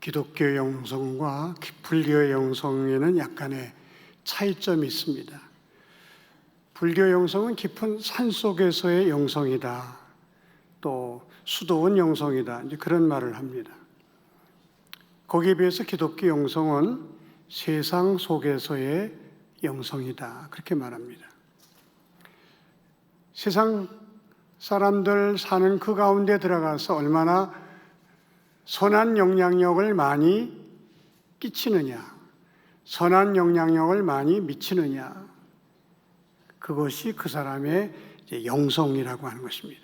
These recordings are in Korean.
기독교의 영성과 불교의 영성에는 약간의 차이점이 있습니다. 불교 영성은 깊은 산 속에서의 영성이다. 또 수도원 영성이다. 이제 그런 말을 합니다. 거기에 비해서 기독교 영성은 세상 속에서의 영성이다. 그렇게 말합니다. 세상 사람들 사는 그 가운데 들어가서 얼마나 선한 영향력을 많이 끼치느냐, 선한 영향력을 많이 미치느냐, 그것이 그 사람의 영성이라고 하는 것입니다.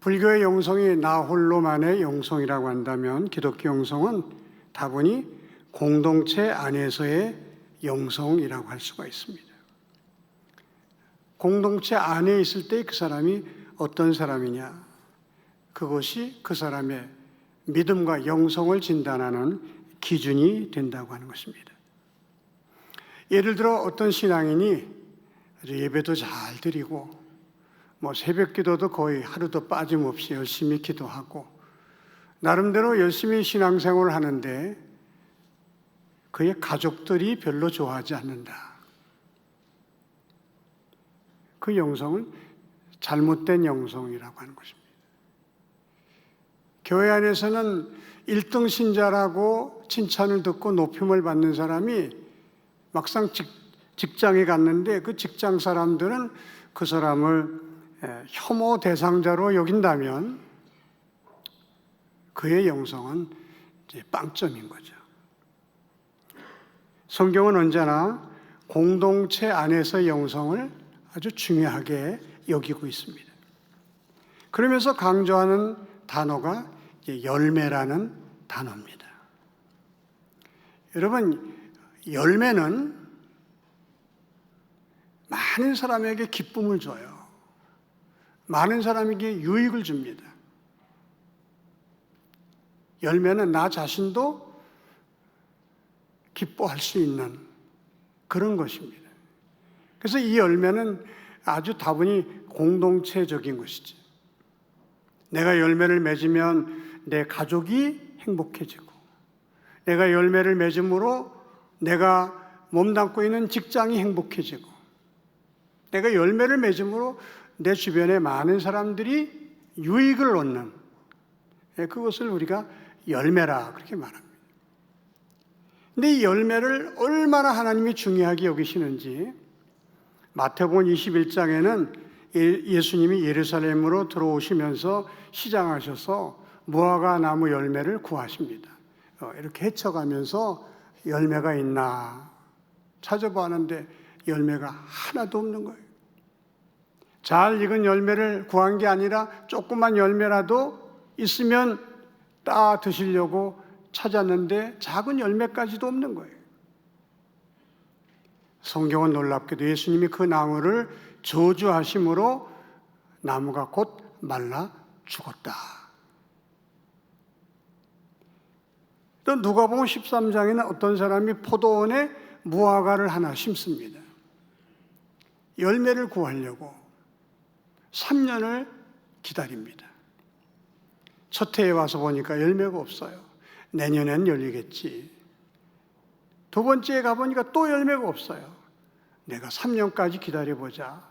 불교의 영성이 나 홀로만의 영성이라고 한다면 기독교 영성은 다분히 공동체 안에서의 영성이라고 할 수가 있습니다. 공동체 안에 있을 때 그 사람이 어떤 사람이냐, 그것이 그 사람의 믿음과 영성을 진단하는 기준이 된다고 하는 것입니다. 예를 들어 어떤 신앙인이 예배도 잘 드리고 새벽 기도도 거의 하루도 빠짐없이 열심히 기도하고 나름대로 열심히 신앙생활을 하는데 그의 가족들이 별로 좋아하지 않는다. 그 영성은 잘못된 영성이라고 하는 것입니다. 교회 안에서는 1등 신자라고 칭찬을 듣고 높임을 받는 사람이 막상 직장에 갔는데 그 직장 사람들은 그 사람을 혐오 대상자로 여긴다면 그의 영성은 이제 빵점인 거죠. 성경은 언제나 공동체 안에서 영성을 아주 중요하게 여기고 있습니다. 그러면서 강조하는 단어가 열매라는 단어입니다. 여러분, 열매는 많은 사람에게 기쁨을 줘요. 많은 사람에게 유익을 줍니다. 열매는 나 자신도 기뻐할 수 있는 그런 것입니다. 그래서 이 열매는 아주 다분히 공동체적인 것이죠. 내가 열매를 맺으면 내 가족이 행복해지고, 내가 열매를 맺음으로 내가 몸담고 있는 직장이 행복해지고, 내가 열매를 맺음으로 내 주변에 많은 사람들이 유익을 얻는, 그것을 우리가 열매라 그렇게 말합니다. 근데 이 열매를 얼마나 하나님이 중요하게 여기시는지 마태복음 21장에는 예수님이 예루살렘으로 들어오시면서 시장하셔서 무화과 나무 열매를 구하십니다. 이렇게 헤쳐가면서 열매가 있나 찾아보았는데 열매가 하나도 없는 거예요. 잘 익은 열매를 구한 게 아니라 조그만 열매라도 있으면 따 드시려고 찾았는데 작은 열매까지도 없는 거예요. 성경은 놀랍게도 예수님이 그 나무를 저주하심으로 나무가 곧 말라 죽었다. 또 누가복음 13장에는 어떤 사람이 포도원에 무화과를 하나 심습니다. 열매를 구하려고 3년을 기다립니다. 첫 해에 와서 보니까 열매가 없어요. 내년엔 열리겠지. 두 번째에 가보니까 또 열매가 없어요. 내가 3년까지 기다려보자.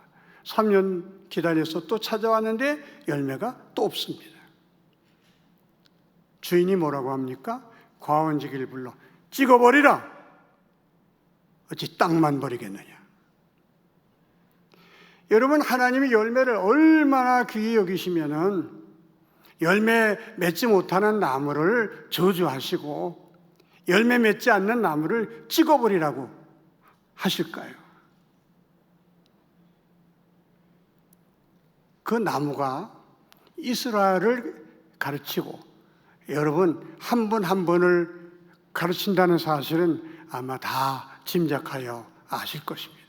3년 기다려서 또 찾아왔는데 열매가 또 없습니다. 주인이 뭐라고 합니까? 과원지기를 불러 찍어버리라. 어찌 땅만 버리겠느냐. 여러분, 하나님이 열매를 얼마나 귀히 여기시면은 열매 맺지 못하는 나무를 저주하시고 열매 맺지 않는 나무를 찍어버리라고 하실까요? 그 나무가 이스라엘을 가르치고 여러분 한 분 한 분을 가르친다는 사실은 아마 다 짐작하여 아실 것입니다.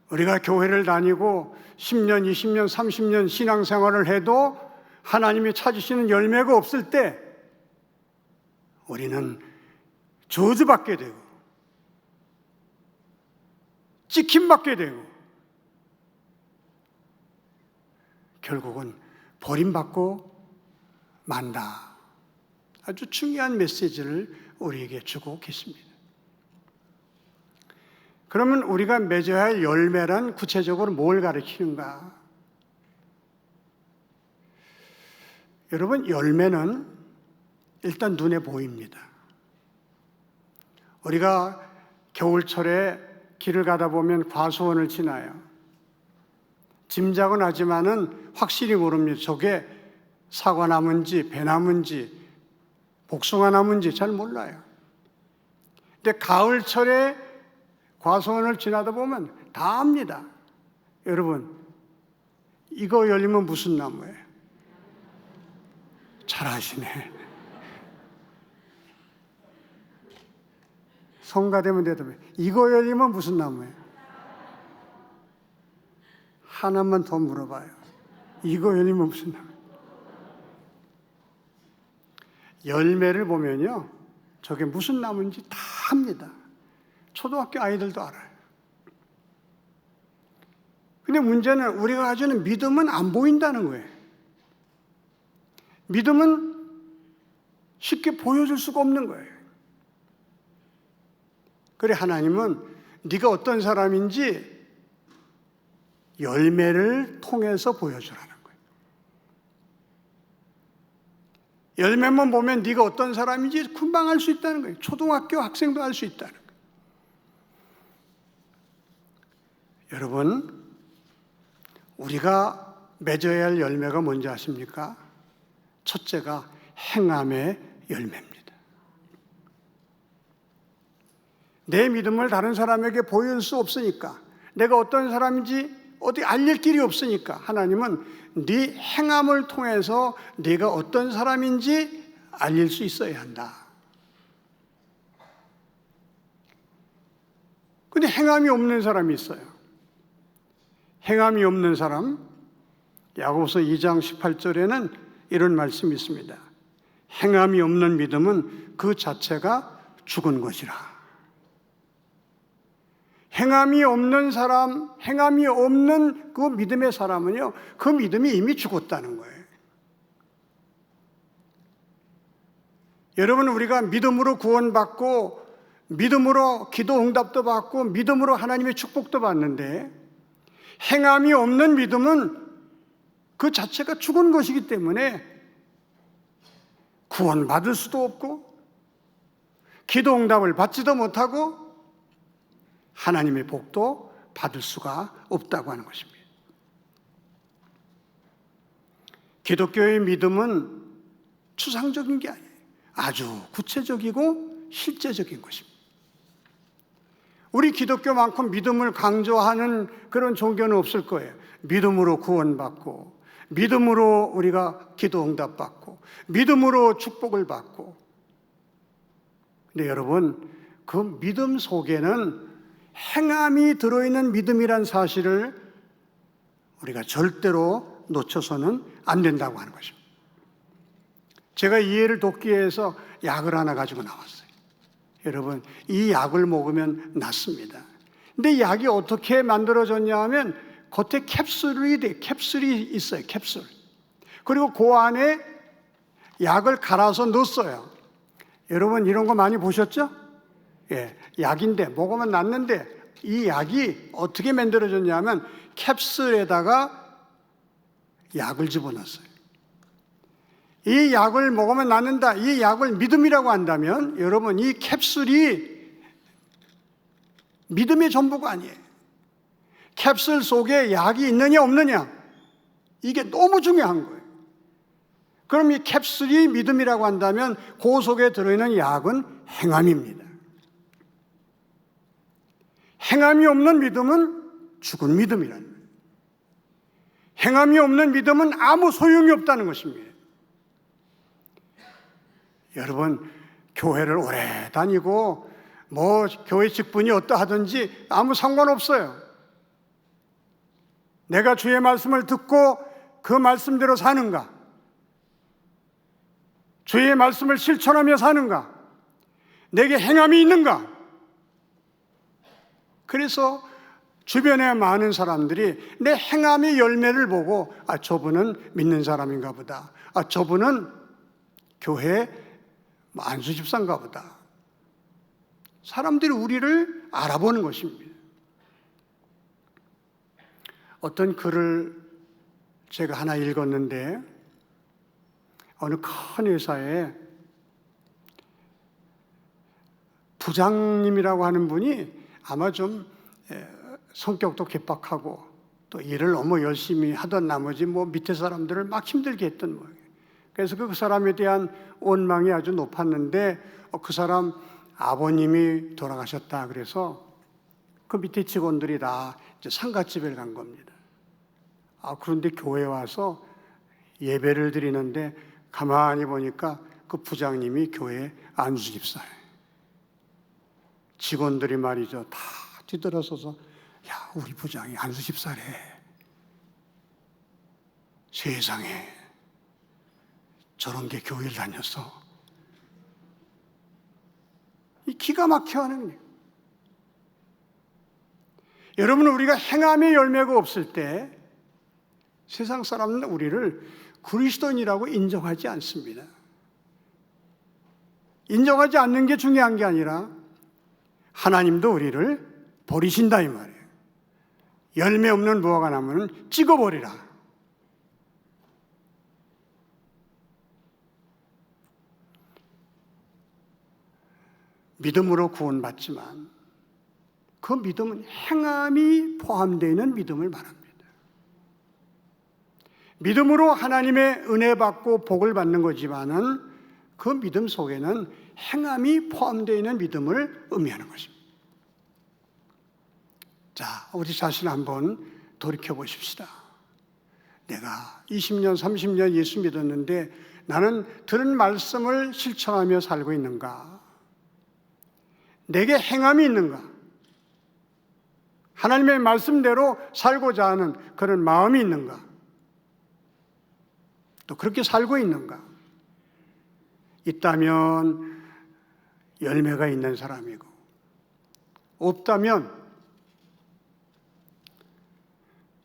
우리가 교회를 다니고 10년, 20년, 30년 신앙생활을 해도 하나님이 찾으시는 열매가 없을 때 우리는 저주받게 되고 찍힘받게 되고 결국은 버림받고 만다. 아주 중요한 메시지를 우리에게 주고 계십니다. 그러면 우리가 맺어야 할 열매란 구체적으로 뭘 가리키는가? 여러분, 열매는 일단 눈에 보입니다. 우리가 겨울철에 길을 가다 보면 과수원을 지나요. 짐작은 하지만은 확실히 모릅니다. 저게 사과나무인지 배나무인지 복숭아나무인지 잘 몰라요. 근데 가을철에 과수원을 지나다 보면 다 압니다. 여러분, 이거 열리면 무슨 나무예요? 잘 아시네. 성가되면 대답해. 이거 열리면 무슨 나무예요? 하나만 더 물어봐요. 이거 열리면 무슨 나무예요? 열매를 보면요, 저게 무슨 나무인지 다 압니다. 초등학교 아이들도 알아요. 근데 문제는 우리가 가지는 믿음은 안 보인다는 거예요. 믿음은 쉽게 보여줄 수가 없는 거예요. 그래, 하나님은 네가 어떤 사람인지 열매를 통해서 보여주라는 거예요. 열매만 보면 네가 어떤 사람인지 금방 알 수 있다는 거예요. 초등학교 학생도 알 수 있다는 거예요. 여러분, 우리가 맺어야 할 열매가 뭔지 아십니까? 첫째가 행함의 열매입니다. 내 믿음을 다른 사람에게 보여줄 수 없으니까, 내가 어떤 사람인지 어디 알릴 길이 없으니까 하나님은 네 행함을 통해서 네가 어떤 사람인지 알릴 수 있어야 한다. 근데 행함이 없는 사람이 있어요. 행함이 없는 사람, 야고보서 2장 18절에는 이런 말씀이 있습니다. 행함이 없는 믿음은 그 자체가 죽은 것이라. 행함이 없는 사람, 행함이 없는 그 믿음의 사람은요, 그 믿음이 이미 죽었다는 거예요. 여러분, 우리가 믿음으로 구원받고 믿음으로 기도 응답도 받고 믿음으로 하나님의 축복도 받는데, 행함이 없는 믿음은 그 자체가 죽은 것이기 때문에 구원받을 수도 없고 기도 응답을 받지도 못하고 하나님의 복도 받을 수가 없다고 하는 것입니다. 기독교의 믿음은 추상적인 게 아니에요. 아주 구체적이고 실제적인 것입니다. 우리 기독교만큼 믿음을 강조하는 그런 종교는 없을 거예요. 믿음으로 구원받고, 믿음으로 우리가 기도 응답받고, 믿음으로 축복을 받고. 근데 여러분, 그 믿음 속에는 행함이 들어있는 믿음이란 사실을 우리가 절대로 놓쳐서는 안 된다고 하는 것입니다. 제가 이 예를 돕기 위해서 약을 하나 가지고 나왔어요. 여러분, 이 약을 먹으면 낫습니다. 근데 이 약이 어떻게 만들어졌냐 하면 겉에 캡슐이 있어요. 캡슐. 그리고 그 안에 약을 갈아서 넣었어요. 여러분, 이런 거 많이 보셨죠? 예, 약인데 먹으면 낫는데 이 약이 어떻게 만들어졌냐면 캡슐에다가 약을 집어넣었어요. 이 약을 먹으면 낫는다, 이 약을 믿음이라고 한다면 여러분, 이 캡슐이 믿음의 전부가 아니에요. 캡슐 속에 약이 있느냐 없느냐, 이게 너무 중요한 거예요. 그럼 이 캡슐이 믿음이라고 한다면 그 속에 들어있는 약은 행함입니다. 행함이 없는 믿음은 죽은 믿음이라는 거예요. 행함이 없는 믿음은 아무 소용이 없다는 것입니다. 여러분, 교회를 오래 다니고 뭐 교회 직분이 어떠하든지 아무 상관없어요. 내가 주의 말씀을 듣고 그 말씀대로 사는가, 주의 말씀을 실천하며 사는가, 내게 행함이 있는가. 그래서 주변에 많은 사람들이 내 행함의 열매를 보고 저분은 믿는 사람인가 보다. 저분은 교회 안수 집사인가 보다. 사람들이 우리를 알아보는 것입니다. 어떤 글을 제가 하나 읽었는데 어느 큰 회사에 부장님이라고 하는 분이 아마 좀 성격도 괴팍하고 또 일을 너무 열심히 하던 나머지 밑에 사람들을 막 힘들게 했던 모양이에요. 그래서 그 사람에 대한 원망이 아주 높았는데 그 사람 아버님이 돌아가셨다 그래서 그 밑에 직원들이 다 이제 상가집에 간 겁니다. 그런데 교회에 와서 예배를 드리는데 가만히 보니까 그 부장님이 교회 안수집사예요. 직원들이 말이죠. 다 뒤돌아서서 야, 우리 부장이 안수집사래. 세상에 저런 게 교회를 다녔어. 이 기가 막혀 하는 거예요. 여러분, 우리가 행함의 열매가 없을 때 세상 사람은 우리를 그리스도인이라고 인정하지 않습니다. 인정하지 않는 게 중요한 게 아니라 하나님도 우리를 버리신다 이 말이에요. 열매 없는 무화과 나무는 찍어버리라. 믿음으로 구원받지만 그 믿음은 행함이 포함되어 있는 믿음을 말합니다. 믿음으로 하나님의 은혜 받고 복을 받는 거지만은 그 믿음 속에는 행함이 포함되어 있는 믿음을 의미하는 것입니다. 자, 우리 자신 한번 돌이켜 보십시다. 내가 20년, 30년 예수 믿었는데 나는 들은 말씀을 실천하며 살고 있는가? 내게 행함이 있는가? 하나님의 말씀대로 살고자 하는 그런 마음이 있는가? 또 그렇게 살고 있는가? 있다면 열매가 있는 사람이고, 없다면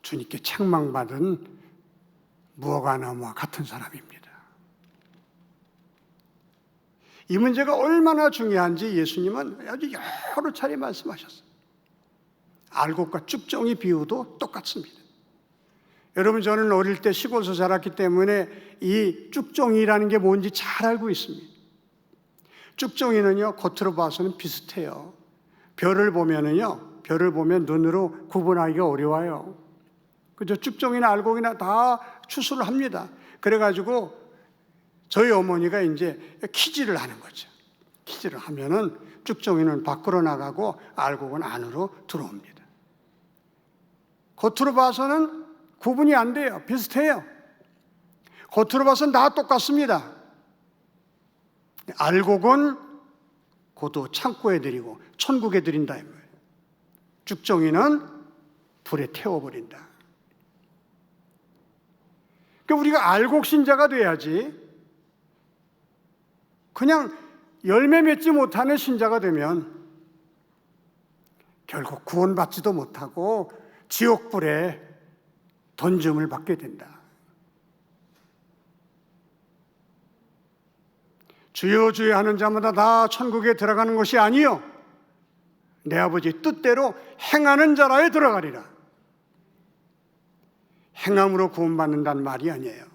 주님께 책망받은 무화과 나무와 같은 사람입니다. 이 문제가 얼마나 중요한지 예수님은 아주 여러 차례 말씀하셨어요. 알곡과 쭉정이 비유도 똑같습니다. 여러분, 저는 어릴 때 시골에서 자랐기 때문에 이 쭉정이라는 게 뭔지 잘 알고 있습니다. 쭉정이는요, 겉으로 봐서는 비슷해요. 별을 보면 눈으로 구분하기가 어려워요. 그죠? 쭉정이나 알곡이나 다 추수를 합니다. 그래가지고 저희 어머니가 이제 키질을 하는 거죠. 키질을 하면은 쭉정이는 밖으로 나가고 알곡은 안으로 들어옵니다. 겉으로 봐서는 구분이 안 돼요. 비슷해요. 겉으로 봐서는 다 똑같습니다. 알곡은 고도 창고에 드리고 천국에 드린다 이 말이에요. 쭉정이는 불에 태워버린다. 그러니까 우리가 알곡 신자가 돼야지, 그냥 열매 맺지 못하는 신자가 되면 결국 구원받지도 못하고 지옥불에 던짐을 받게 된다. 주여 주여 하는 자마다 다 천국에 들어가는 것이 아니요 내 아버지 뜻대로 행하는 자라에 들어가리라. 행함으로 구원받는다는 말이 아니에요.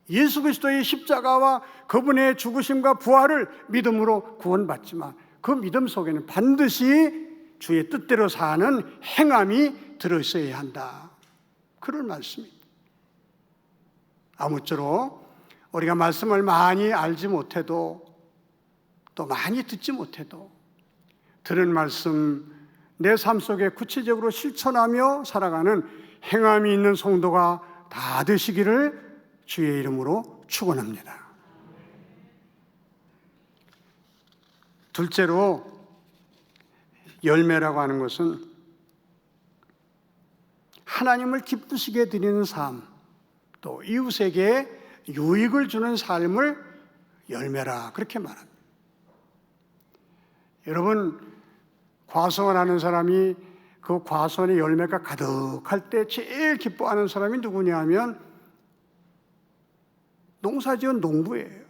예수 그리스도의 십자가와 그분의 죽으심과 부활을 믿음으로 구원받지만 그 믿음 속에는 반드시 주의 뜻대로 사는 행함이 들어있어야 한다. 그런 말씀입니다. 아무쪼록 우리가 말씀을 많이 알지 못해도 또 많이 듣지 못해도 들은 말씀 내 삶 속에 구체적으로 실천하며 살아가는 행함이 있는 성도가 다 되시기를 주의 이름으로 축원합니다. 둘째로 열매라고 하는 것은 하나님을 기쁘시게 드리는 삶, 또 이웃에게 유익을 주는 삶을 열매라 그렇게 말합니다. 여러분, 과성을 하는 사람이 그 과수원의 열매가 가득할 때 제일 기뻐하는 사람이 누구냐 하면 농사지은 농부예요.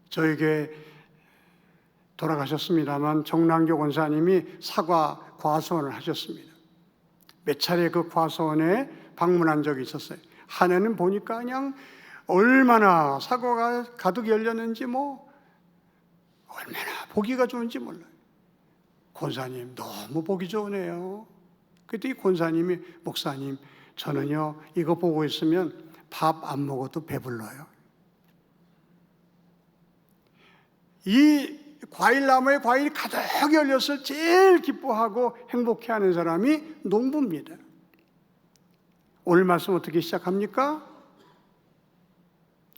저에게 돌아가셨습니다만 정남교 권사님이 사과 과수원을 하셨습니다. 몇 차례 그 과수원에 방문한 적이 있었어요. 한 해는 보니까 그냥 얼마나 사과가 가득 열렸는지 얼마나 보기가 좋은지 몰라요. 권사님 너무 보기 좋으네요. 그때 이 권사님이 목사님 저는요 이거 보고 있으면 밥 안 먹어도 배불러요. 이 과일나무에 과일이 가득 열렸을 제일 기뻐하고 행복해하는 사람이 농부입니다. 오늘 말씀 어떻게 시작합니까?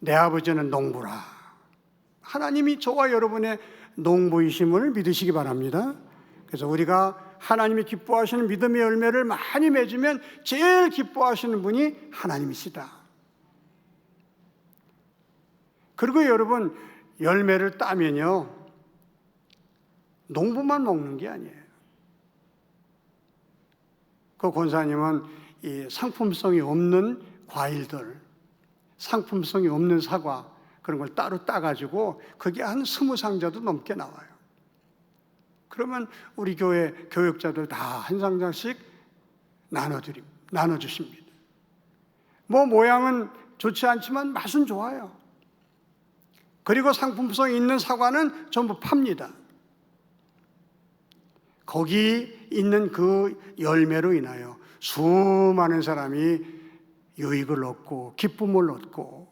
내 아버지는 농부라. 하나님이 저와 여러분의 농부이심을 믿으시기 바랍니다. 그래서 우리가 하나님이 기뻐하시는 믿음의 열매를 많이 맺으면 제일 기뻐하시는 분이 하나님이시다. 그리고 여러분 열매를 따면요 농부만 먹는 게 아니에요. 그 권사님은 이 상품성이 없는 과일들, 상품성이 없는 사과 그런 걸 따로 따가지고 그게 한 20상자도 넘게 나와요. 그러면 우리 교회 교역자들 다 한 상자씩 나눠주십니다. 모양은 좋지 않지만 맛은 좋아요. 그리고 상품성이 있는 사과는 전부 팝니다. 거기 있는 그 열매로 인하여 수많은 사람이 유익을 얻고 기쁨을 얻고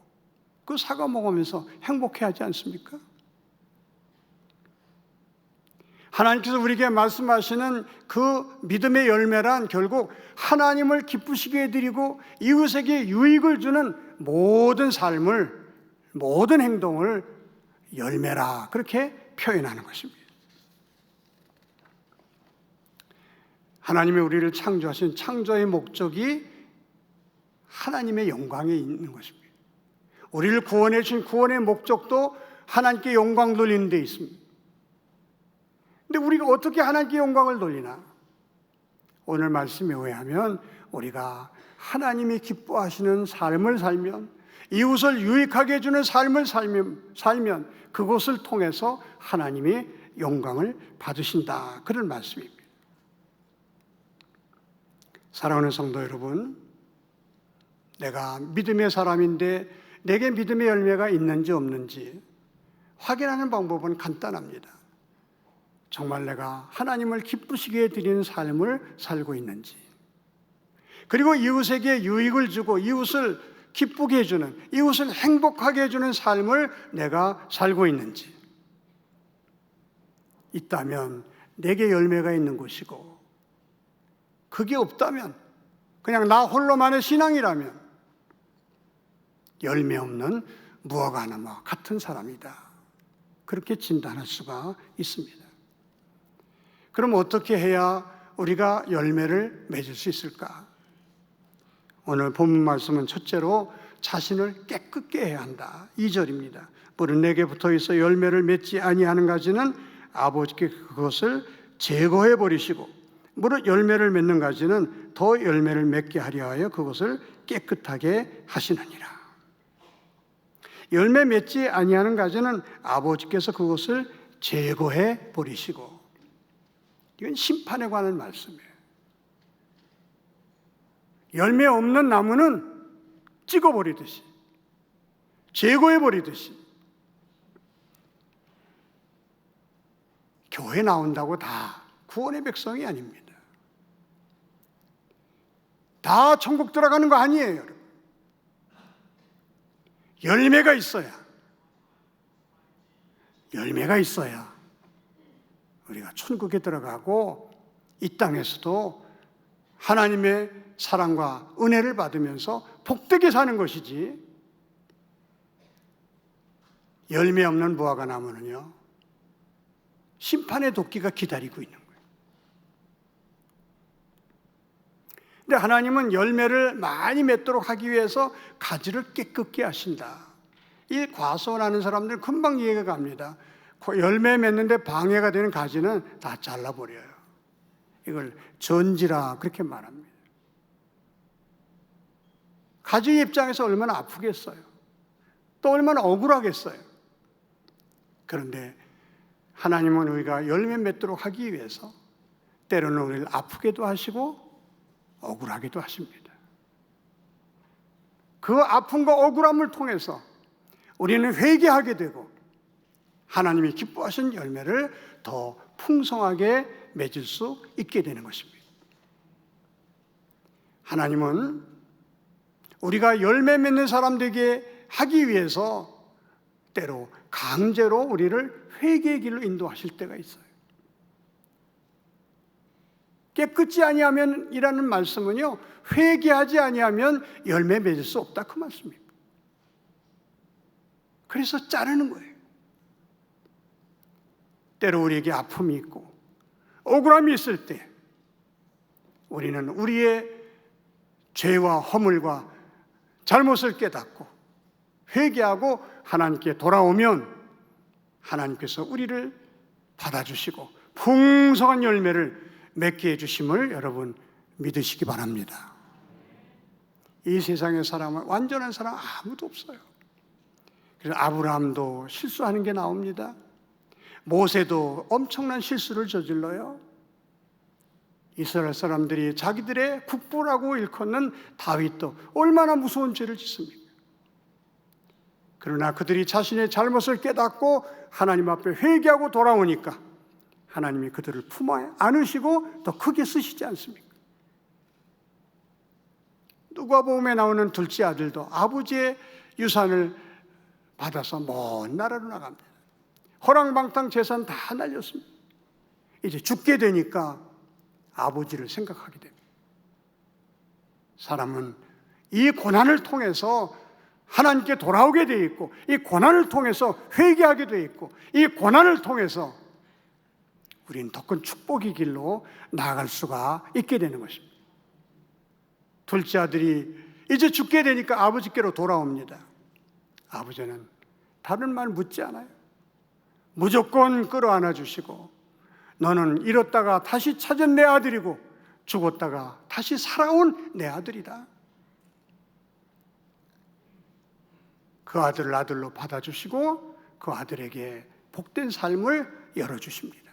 그 사과 먹으면서 행복해하지 않습니까? 하나님께서 우리에게 말씀하시는 그 믿음의 열매란 결국 하나님을 기쁘시게 해드리고 이웃에게 유익을 주는 모든 삶을, 모든 행동을 열매라 그렇게 표현하는 것입니다. 하나님이 우리를 창조하신 창조의 목적이 하나님의 영광에 있는 것입니다. 우리를 구원해 주신 구원의 목적도 하나님께 영광 돌리는 데 있습니다. 근데 우리가 어떻게 하나님께 영광을 돌리나? 오늘 말씀에 의하면 우리가 하나님이 기뻐하시는 삶을 살면, 이웃을 유익하게 해주는 삶을 살면 그것을 통해서 하나님이 영광을 받으신다. 그런 말씀입니다. 사랑하는 성도 여러분, 내가 믿음의 사람인데 내게 믿음의 열매가 있는지 없는지 확인하는 방법은 간단합니다. 정말 내가 하나님을 기쁘시게 해드리는 삶을 살고 있는지, 그리고 이웃에게 유익을 주고 이웃을 기쁘게 해주는, 이웃을 행복하게 해주는 삶을 내가 살고 있는지 있다면 내게 열매가 있는 것이고, 그게 없다면 그냥 나 홀로만의 신앙이라면 열매 없는 무화과나무와 같은 사람이다. 그렇게 진단할 수가 있습니다. 그럼 어떻게 해야 우리가 열매를 맺을 수 있을까? 오늘 본문 말씀은 첫째로 자신을 깨끗게 해야 한다. 2절입니다. 물은 내게 붙어있어 열매를 맺지 아니하는 가지는 아버지께 그것을 제거해 버리시고, 물은 열매를 맺는 가지는 더 열매를 맺게 하려 하여 그것을 깨끗하게 하시느니라. 열매 맺지 아니하는 가지는 아버지께서 그것을 제거해 버리시고, 이건 심판에 관한 말씀이에요. 열매 없는 나무는 찍어버리듯이, 제거해버리듯이, 교회 나온다고 다 구원의 백성이 아닙니다. 다 천국 들어가는 거 아니에요, 여러분. 열매가 있어야 우리가 천국에 들어가고 이 땅에서도 하나님의 사랑과 은혜를 받으면서 복되게 사는 것이지, 열매 없는 무화과 나무는요 심판의 도끼가 기다리고 있는 거예요. 근데 하나님은 열매를 많이 맺도록 하기 위해서 가지를 깨끗게 하신다. 이 과수원하는 사람들은 금방 이해가 갑니다. 열매 맺는데 방해가 되는 가지는 다 잘라버려요. 이걸 전지라 그렇게 말합니다. 가지의 입장에서 얼마나 아프겠어요. 또 얼마나 억울하겠어요. 그런데 하나님은 우리가 열매 맺도록 하기 위해서 때로는 우리를 아프게도 하시고 억울하게도 하십니다. 그 아픔과 억울함을 통해서 우리는 회개하게 되고 하나님이 기뻐하신 열매를 더 풍성하게 맺을 수 있게 되는 것입니다. 하나님은 우리가 열매 맺는 사람 되게 하기 위해서 때로 강제로 우리를 회개의 길로 인도하실 때가 있어요. 깨끗이 아니하면 이라는 말씀은요, 회개하지 아니하면 열매 맺을 수 없다 그 말씀입니다. 그래서 자르는 거예요. 때로 우리에게 아픔이 있고 억울함이 있을 때 우리는 우리의 죄와 허물과 잘못을 깨닫고 회개하고 하나님께 돌아오면 하나님께서 우리를 받아주시고 풍성한 열매를 맺게 해주심을 여러분 믿으시기 바랍니다. 이 세상의 사람은 완전한 사람 아무도 없어요. 그래서 아브라함도 실수하는 게 나옵니다. 모세도 엄청난 실수를 저질러요. 이스라엘 사람들이 자기들의 국부라고 일컫는 다윗도 얼마나 무서운 죄를 짓습니까? 그러나 그들이 자신의 잘못을 깨닫고 하나님 앞에 회개하고 돌아오니까 하나님이 그들을 품어 안으시고 더 크게 쓰시지 않습니까? 누가복음에 나오는 둘째 아들도 아버지의 유산을 받아서 먼 나라로 나갑니다. 허랑방탕 재산 다 날렸습니다. 이제 죽게 되니까 아버지를 생각하게 됩니다. 사람은 이 고난을 통해서 하나님께 돌아오게 되어 있고, 이 고난을 통해서 회개하게 되어 있고, 이 고난을 통해서 우리는 더 큰 축복의 길로 나아갈 수가 있게 되는 것입니다. 둘째 아들이 이제 죽게 되니까 아버지께로 돌아옵니다. 아버지는 다른 말 묻지 않아요. 무조건 끌어안아 주시고, 너는 잃었다가 다시 찾은 내 아들이고 죽었다가 다시 살아온 내 아들이다. 그 아들을 아들로 받아주시고 그 아들에게 복된 삶을 열어주십니다.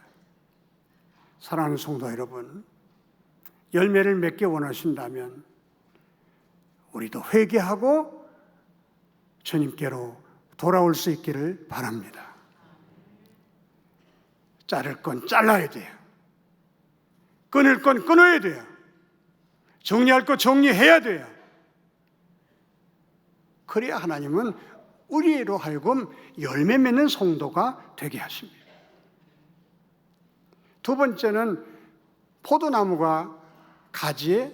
사랑하는 성도 여러분, 열매를 맺기 원하신다면 우리도 회개하고 주님께로 돌아올 수 있기를 바랍니다. 자를 건 잘라야 돼요. 끊을 건 끊어야 돼요. 정리할 거 정리해야 돼요. 그래야 하나님은 우리로 하여금 열매 맺는 성도가 되게 하십니다. 두 번째는 포도나무가 가지에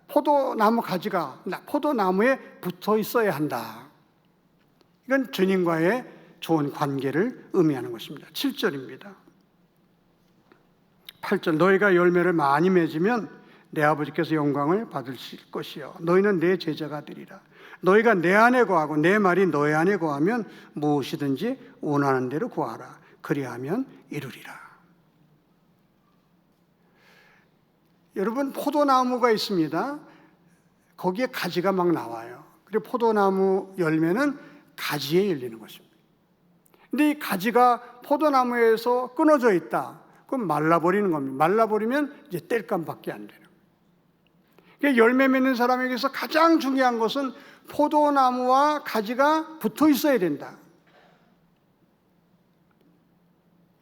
포도나무에 붙어 있어야 한다. 이건 주님과의 좋은 관계를 의미하는 것입니다. 7절입니다. 8절, 너희가 열매를 많이 맺으면 내 아버지께서 영광을 받으실 것이요 너희는 내 제자가 되리라. 너희가 내 안에 거하고 내 말이 너희 안에 거하면 무엇이든지 원하는 대로 구하라. 그리하면 이루리라. 여러분, 포도나무가 있습니다. 거기에 가지가 막 나와요. 그리고 포도나무 열매는 가지에 열리는 것입니다. 근데 이 가지가 포도나무에서 끊어져 있다. 그럼 말라버리는 겁니다. 말라버리면 이제 땔감밖에 안 되는 거예요. 열매 맺는 사람에게서 가장 중요한 것은 포도나무와 가지가 붙어 있어야 된다.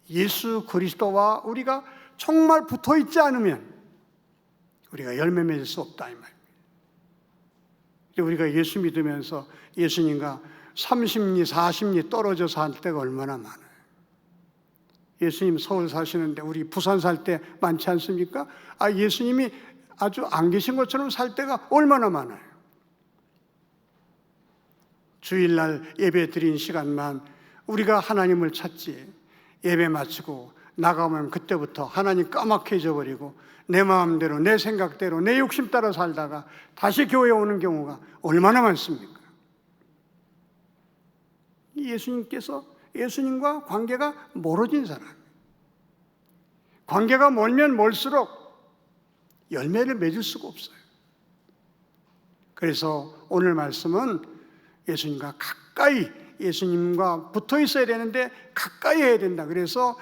예수 그리스도와 우리가 정말 붙어 있지 않으면 우리가 열매 맺을 수 없다 이 말입니다. 우리가 예수 믿으면서 예수님과 30리, 40리 떨어져 살 때가 얼마나 많아요. 예수님 서울 사시는데 우리 부산 살 때 많지 않습니까? 예수님이 아주 안 계신 것처럼 살 때가 얼마나 많아요. 주일날 예배 드린 시간만 우리가 하나님을 찾지, 예배 마치고 나가면 그때부터 하나님 까맣게 잊어버리고 내 마음대로, 내 생각대로, 내 욕심 따라 살다가 다시 교회에 오는 경우가 얼마나 많습니까? 예수님과 관계가 멀어진 사람, 관계가 멀면 멀수록 열매를 맺을 수가 없어요. 그래서 오늘 말씀은 예수님과 가까이, 예수님과 붙어 있어야 되는데 가까이 해야 된다. 그래서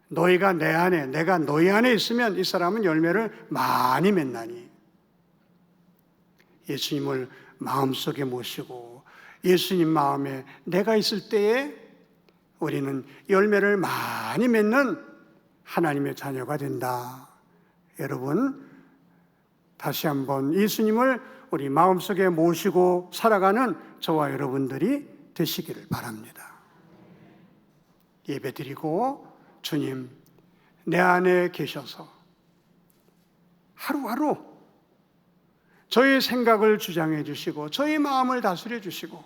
너희가 내 안에, 내가 너희 안에 있으면 이 사람은 열매를 많이 맺나니. 예수님을 마음속에 모시고 예수님 마음에 내가 있을 때에 우리는 열매를 많이 맺는 하나님의 자녀가 된다. 여러분, 다시 한번 예수님을 우리 마음속에 모시고 살아가는 저와 여러분들이 되시기를 바랍니다. 예배드리고 주님, 내 안에 계셔서 하루하루 저의 생각을 주장해 주시고 저의 마음을 다스려 주시고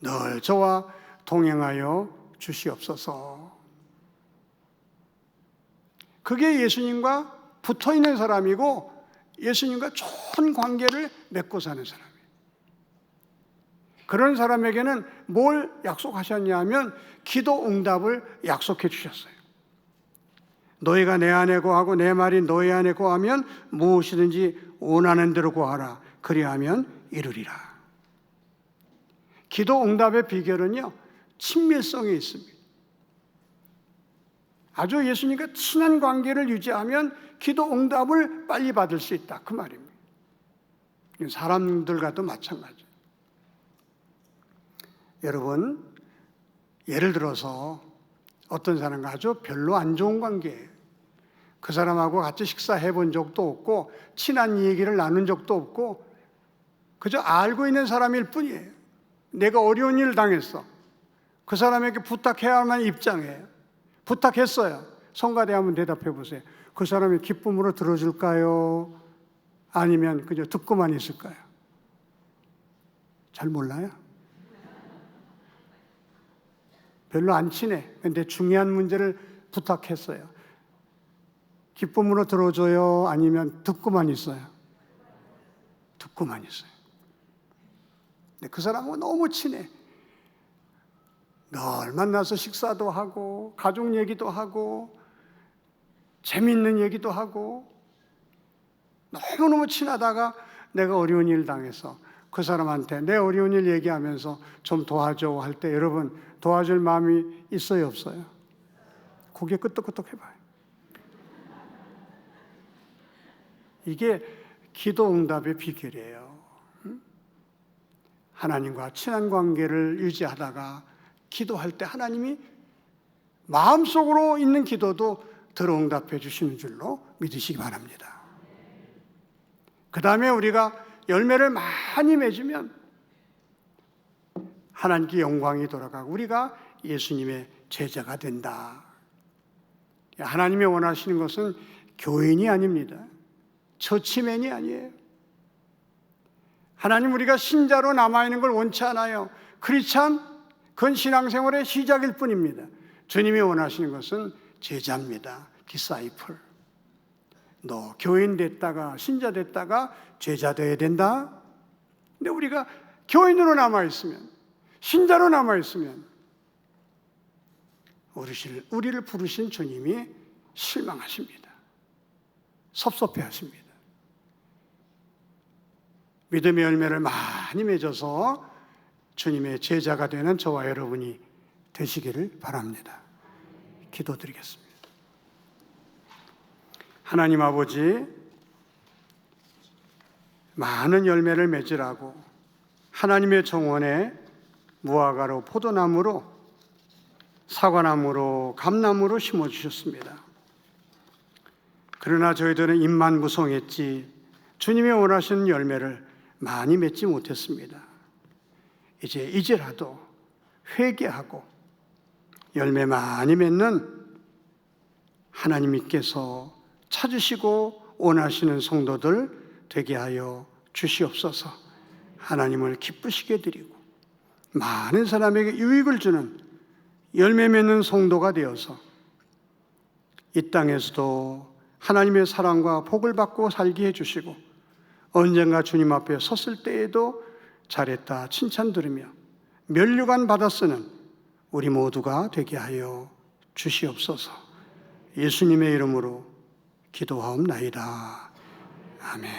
늘 저와 동행하여 주시옵소서. 그게 예수님과 붙어 있는 사람이고 예수님과 좋은 관계를 맺고 사는 사람이에요. 그런 사람에게는 뭘 약속하셨냐면 기도 응답을 약속해 주셨어요. 너희가 내 안에 거하고 내 말이 너희 안에 거하면 무엇이든지 원하는 대로 구하라. 그리하면 이루리라. 기도 응답의 비결은요, 친밀성에 있습니다. 아주 예수님과 친한 관계를 유지하면 기도 응답을 빨리 받을 수 있다. 그 말입니다. 사람들과도 마찬가지예요. 여러분, 예를 들어서 어떤 사람과 아주 별로 안 좋은 관계예요. 그 사람하고 같이 식사해 본 적도 없고 친한 얘기를 나눈 적도 없고 그저 알고 있는 사람일 뿐이에요. 내가 어려운 일을 당했어. 그 사람에게 부탁해야 할 만한 입장이에요. 부탁했어요. 성가대 한번 대답해 보세요. 그 사람이 기쁨으로 들어줄까요? 아니면 그저 듣고만 있을까요? 잘 몰라요? 별로 안 친해. 근데 중요한 문제를 부탁했어요. 기쁨으로 들어줘요? 아니면 듣고만 있어요? 듣고만 있어요. 근데 그 사람하고 너무 친해. 늘 만나서 식사도 하고 가족 얘기도 하고 재미있는 얘기도 하고 너무너무 친하다가 내가 어려운 일 당해서 그 사람한테 내 어려운 일 얘기하면서 좀 도와줘 할 때 여러분 도와줄 마음이 있어요, 없어요? 고개 끄덕끄덕 해봐요. 이게 기도 응답의 비결이에요. 하나님과 친한 관계를 유지하다가 기도할 때 하나님이 마음속으로 있는 기도도 들어 응답해 주시는 줄로 믿으시기 바랍니다. 그 다음에 우리가 열매를 많이 맺으면 하나님께 영광이 돌아가고 우리가 예수님의 제자가 된다. 하나님이 원하시는 것은 교인이 아닙니다. 처치맨이 아니에요. 하나님 우리가 신자로 남아있는 걸 원치 않아요. 크리스찬, 그건 신앙생활의 시작일 뿐입니다. 주님이 원하시는 것은 제자입니다. 디사이플. 너 교인 됐다가 신자 됐다가 제자 되어야 된다. 근데 우리가 교인으로 남아있으면 신자로 남아있으면 우리를 부르신 주님이 실망하십니다. 섭섭해하십니다. 믿음의 열매를 많이 맺어서 주님의 제자가 되는 저와 여러분이 되시기를 바랍니다. 기도드리겠습니다. 하나님 아버지, 많은 열매를 맺으라고 하나님의 정원에 무화과로 포도나무로 사과나무로 감나무로 심어주셨습니다. 그러나 저희들은 입만 무성했지 주님이 원하시는 열매를 많이 맺지 못했습니다. 이제라도 회개하고 열매 많이 맺는 하나님께서 찾으시고 원하시는 성도들 되게 하여 주시옵소서. 하나님을 기쁘시게 드리고 많은 사람에게 유익을 주는 열매 맺는 성도가 되어서 이 땅에서도 하나님의 사랑과 복을 받고 살게 해주시고 언젠가 주님 앞에 섰을 때에도 잘했다 칭찬 들으며 면류관 받아 쓰는 우리 모두가 되게 하여 주시옵소서. 예수님의 이름으로 기도하옵나이다. 아멘.